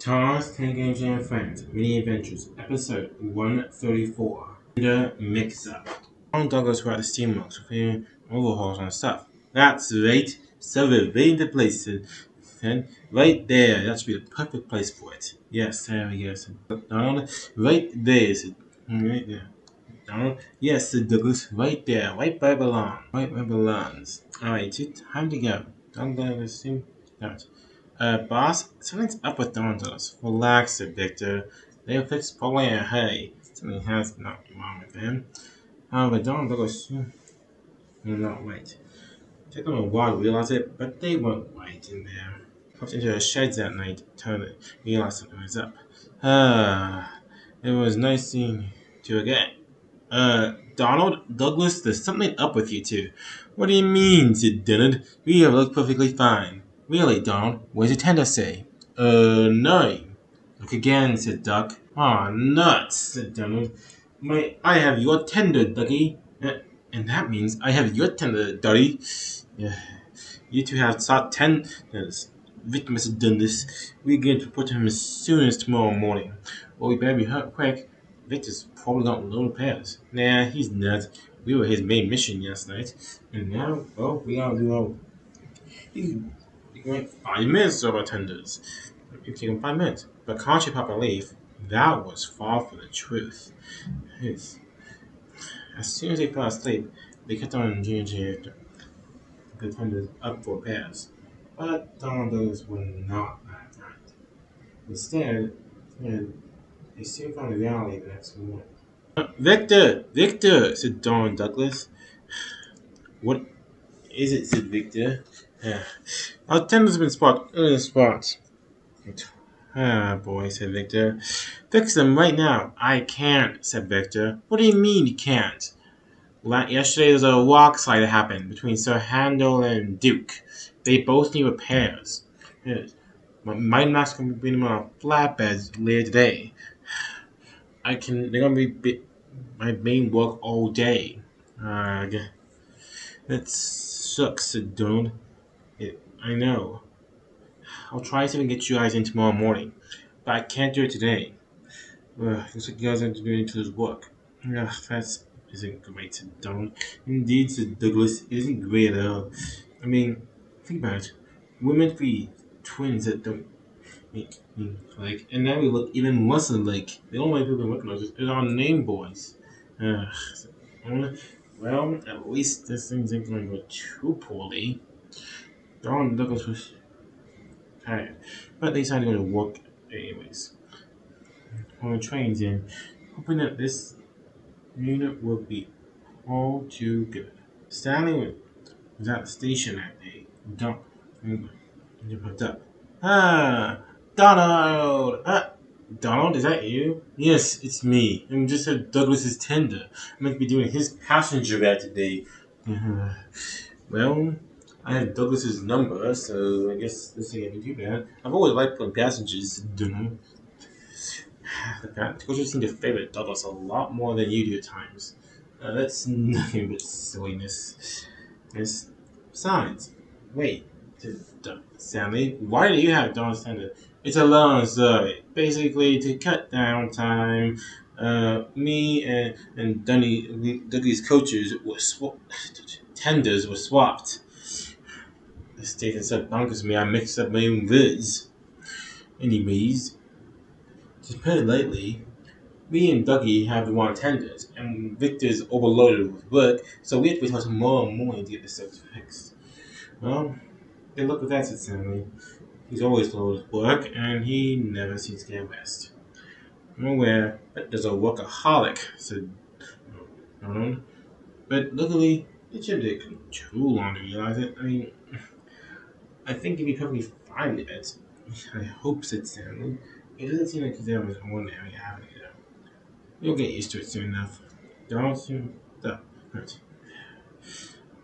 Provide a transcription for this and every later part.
Thomas Tank Engine and Friends Mini Adventures, Episode 134. The Mix-Up. Douglas were at the steamworks repairing overhauls on stuff. That's right. So we're waiting to place it. And right there, that should be the perfect place for it. Yes, there we go. Donald, right there. Right there. Donald, yes, Douglas, right there, right by belong, right where it belongs. Alright, time to go. Douglas, assume that. Boss, something's up with Dondos. Relax, said Victor. They'll fix probably a hey. Something has not wrong with him. But Don Douglas will not wait. It took them a while to realize it, but they weren't right in there. Popped into the sheds that night, turned it, realized something was up. It was nice seeing you again. Donald, Douglas, there's something up with you two. What do you mean? Said Donald. We have looked perfectly fine. Really, Donald, what does your tender say? Nine. Look again, said Duck. Aw, nuts, said Donald. I have your tender, Ducky. And that means I have your tender, Duddy. Yeah. You two have sought tenders. Victor must have done this. We're going to put him as soon as tomorrow morning. Well, we better be hurt quick. Victor's probably got low repairs. Nah, he's nuts. We were his main mission last night. And now, well, we gotta do all. He's going 5 minutes over tenders. It took him 5 minutes. But can't you pop a leaf? That was far from the truth. As soon as they fell asleep, they kept on G&G the tenders up for repairs. But those were not that night. Instead, they soon found reality the next morning. Victor! Victor! Said Don Douglas. What is it? Said Victor. Our tenders have been spot in the spots. Boy, said Victor. Fix them right now. I can't, said Victor. What do you mean you can't? Yesterday there was a rock slide that happened between Sir Handel and Duke. They both need repairs. Yes. My mask can bring them on flatbeds later today. They're gonna be my main work all day. That sucks, said Donald. I know. I'll try to get you guys in tomorrow morning, but I can't do it today. Looks like you guys have to do into his work. That isn't great, said Donald. Indeed, said Douglas, it isn't great at all. I mean, think about it. We're meant to be twins that don't like, and now we look even worse alike. The only way people can recognize us is our name boys. Well, at least this thing's ain't going to go too poorly. Donald Douglas was tired, but they decided to go to work anyways. On the trains in, hoping that this unit would be all too good. Stanley was at the station that day. Dump. You picked up. Donald! Donald, is that you? Yes, it's me. I'm just at Douglas's tender. I'm meant to be doing his passenger bag today. Well, I have Douglas's number, so I guess this ain't too bad. I've always liked putting passengers, Donald. The passengers seem to favor Douglas a lot more than you do at times. That's nothing but silliness. Yes. Besides, wait, Stanley, why do you have Donald's tender? It's a long story. Basically, to cut down time, me and Dougie's coaches tenders were swapped. The station said bonkers me. I mixed up my own words. Anyways, to put it lightly, me and Dougie have the wrong tenders, and Victor's overloaded with work, so we have to wait until tomorrow morning to get the stuff fixed. Well, good luck with that, said Stanley. He's always loaded with work, and he never seems to get rest. I'm aware that there's a workaholic, said Donald. But luckily, it shouldn't take too long to realize it. I mean, I think he'd be perfectly fine with it. I hope, said Stanley. It doesn't seem like he's ever was ordinary having it. You'll get used to it soon enough. Donald soon. Hurt.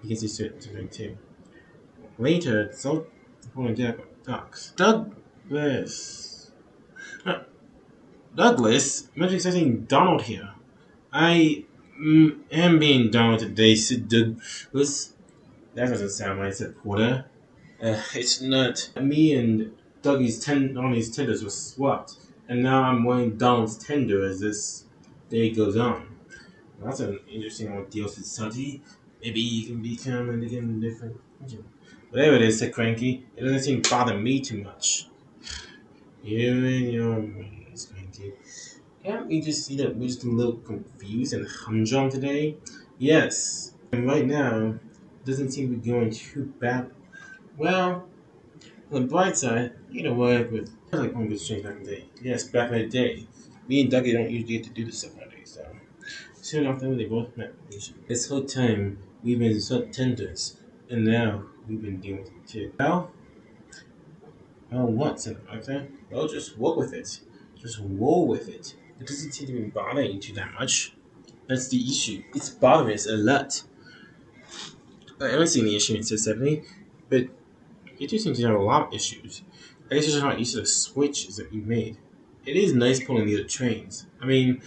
He gets used to it too. Later, so pulling ducks. Douglas. Douglas? Imagine expecting Donald here. I am being Donald today, said Douglas. That doesn't sound right, said Porter. It's not. Me and All these tenders were swapped, and now I'm wearing Donald's tender as this day goes on. That's an interesting ordeal to study. Maybe you can become and again different. Whatever it is, said Cranky, it doesn't seem to bother me too much. You and your ways, Cranky. Can't we just see that we're just a little confused and humdrum today? Yes. And right now, it doesn't seem to be going too bad. Well, on the bright side, you know what? With I like when we change back in the day. Yes, back in the day, me and Dougie don't usually get to do this stuff nowadays. So soon after they both met. This whole time we've been so tenders, and now we've been dealing with it too. Well, what? Said Arthur. Well, just walk with it. Just roll with it. It doesn't seem to be bothering you too that much. That's the issue. It's bothering us a lot. I haven't seen the issue in 670, but you do seem to have a lot of issues. I guess you're just not used to the switches that we made. It is nice pulling the other trains. I mean,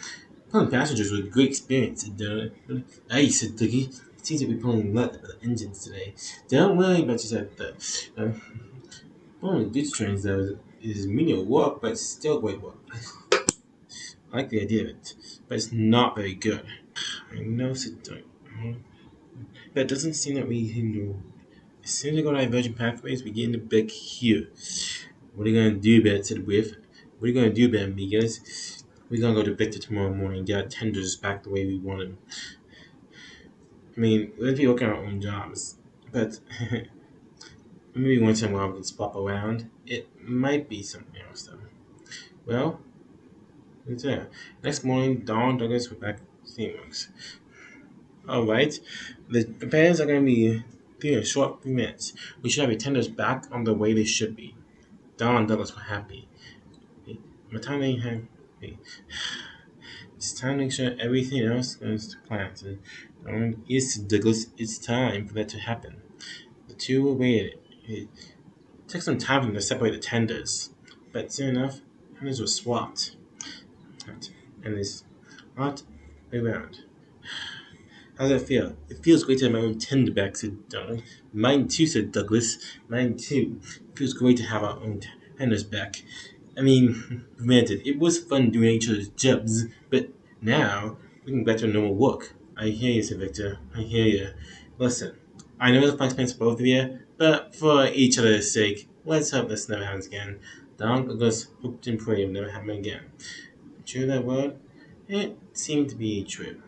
pulling passengers was a great experience. Hey, said Dougie. It seems to be pulling a lot of the engines today. Don't worry about yourself, though. Pulling goods trains, though, is menial work, but still great work. I like the idea of it, but it's not very good. I know, said Dougie. But it doesn't seem that we can do. As soon as we go to divergent pathways, we get in the back here. What are you gonna do about it? Said Whiff. What are you gonna do about it, amigos? We're gonna go to Victor tomorrow morning and get our tenders back the way we want them. I mean, we're gonna be working our own jobs, but maybe once in a while we can swap around. It might be something else, though. Well, it's there. Next morning, Dawn and Douglas were back at steamworks. Alright, the repairs are gonna be in a short few minutes. We should have your tenders back on the way they should be. Dawn and Douglas were happy. By the time they had. It's time to make sure everything else goes to plan. And yes, Douglas, it's time for that to happen. The two were waiting. It took some time for them to separate the tenders, but soon enough, tenders were swapped. And this not around. How does that feel? It feels great to have my own tender back, said Donald. Mine too, said Douglas. Mine too. It feels great to have our own tenders back. I mean, granted, it was fun doing each other's jobs, but now we can get to normal work. I hear you, said Victor. I hear you. Listen, I know it's fun expense for both of you, but for each other's sake, let's hope this never happens again. Douglas hoped and prayed it would never happen again. True that word? It seemed to be true.